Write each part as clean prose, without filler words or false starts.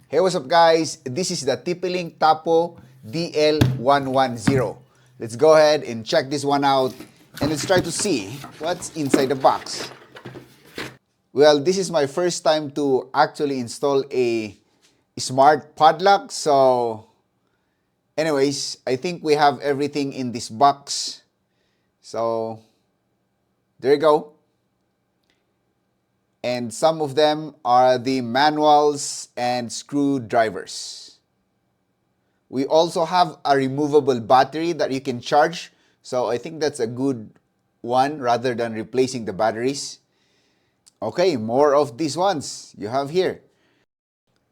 Hey, what's up guys? This is the TP-Link Tapo DL110. Let's go ahead and check this one out and let's try to see what's inside the box. Well, this is my first time to actually install a smart padlock. So anyways, I think we have everything in this box. So there you go. And some of them are the manuals and screwdrivers. We also have a removable battery that you can charge. So I think that's a good one rather than replacing the batteries. Okay, more of these ones you have here.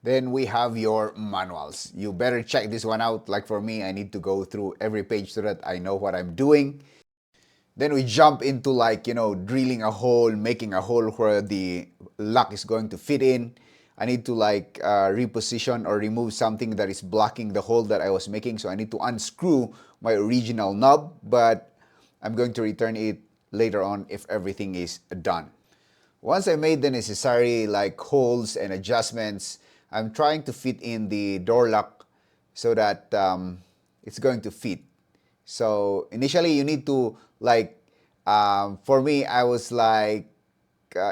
Then we have your manuals. You better check this one out. Like for me, I need to go through every page so that I know what I'm doing. Then we jump into drilling a hole, making a hole where the lock is going to fit in. I need to reposition or remove something that is blocking the hole that I was making. So I need to unscrew my original knob, but I'm going to return it later on if everything is done. Once I made the necessary holes and adjustments, I'm trying to fit in the door lock so that it's going to fit. So initially you need to for me, I was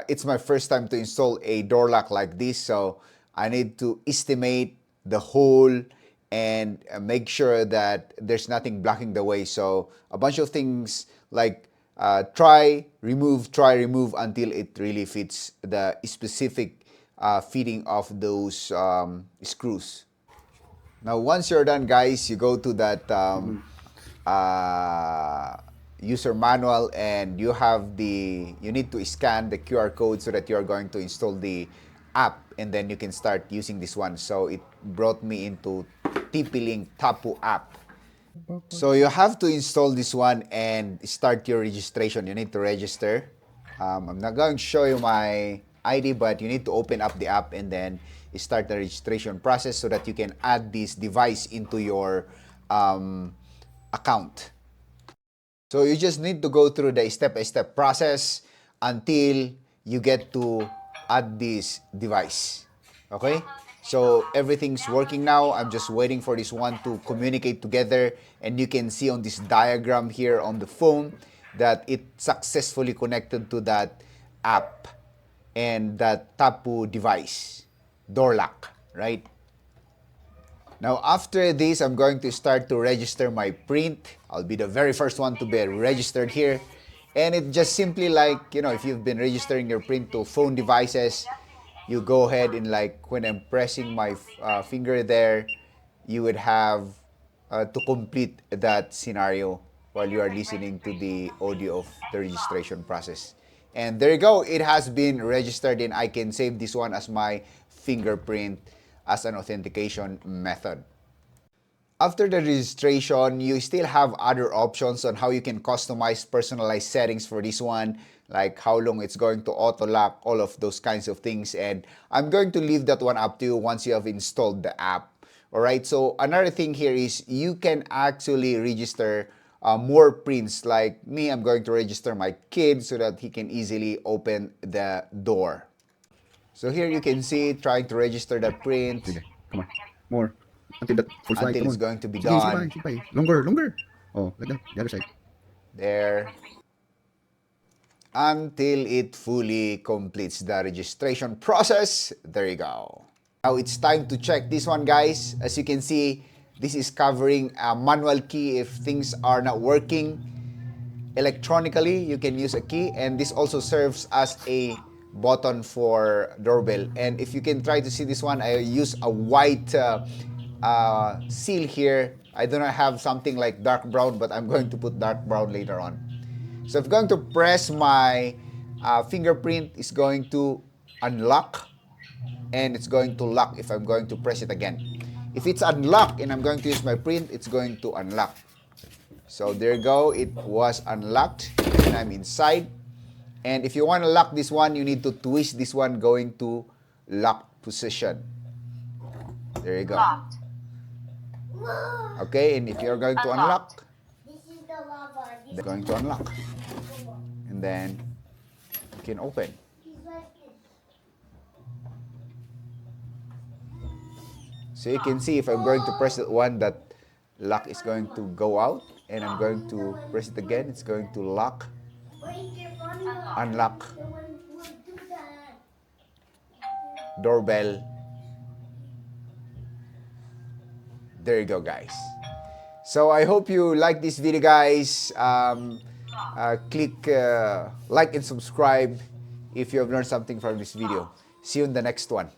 it's my first time to install a door lock like this. So I need to estimate the hole and make sure that there's nothing blocking the way. So a bunch of things try, remove until it really fits the specific fitting of those screws. Now, once you're done, guys, you go to that user manual and you need to scan the QR code so that you're going to install the app and then you can start using this one. So it brought me into TP-Link Tapo app. So you have to install this one and start your registration. You need to register. I'm not going to show you my ID, but you need to open up the app and then start the registration process so that you can add this device into your account. So you just need to go through the step-by-step process until you get to add this device. Okay? So everything's working now. I'm just waiting for this one to communicate together. And you can see on this diagram here on the phone that it successfully connected to that app and that Tapo device, door lock, right? Now, after this, I'm going to start to register my print. I'll be the very first one to be registered here. And it just simply if you've been registering your print to phone devices, you go ahead and when I'm pressing my finger there, you would have to complete that scenario while you are listening to the audio of the registration process. And there you go. It has been registered and I can save this one as my fingerprint as an authentication method. After the registration, you still have other options on how you can customize personalized settings for this one, like how long it's going to auto lock, all of those kinds of things. And I'm going to leave that one up to you once you have installed the app. All right, so another thing here is you can actually register more prints. Like me, I'm going to register my kid so that he can easily open the door. So here you can see trying to register the print. Sige, come on. More. Until that full slide. Until Come it's on. going to be Sige, sige done. pa, sige pa. Longer, longer. Oh, like that. The other side. There. Until it fully completes the registration process. There you go. Now it's time to check this one, guys. As you can see, this is covering a manual key if things are not working electronically. You can use a key, and this also serves as a button for doorbell. And if you can try to see this one, I use a white seal here. I do not have something like dark brown, but I'm going to put dark brown later on. So if I'm going to press my fingerprint, it's going to unlock and it's going to lock if I'm going to press it again. If it's unlocked and I'm going to use my print, it's going to unlock. So there you go, it was unlocked and I'm inside. And if you want to lock this one, you need to twist this one going to lock position. There you go. Okay, and if you're going to unlock, they're going to unlock. And then you can open. So you can see if I'm going to press that one, that lock is going to go out, and I'm going to press it again, it's going to lock, unlock, doorbell. There you go, guys. So I hope you like this video, guys. Click like and subscribe if you have learned something from this video. See you in the next one.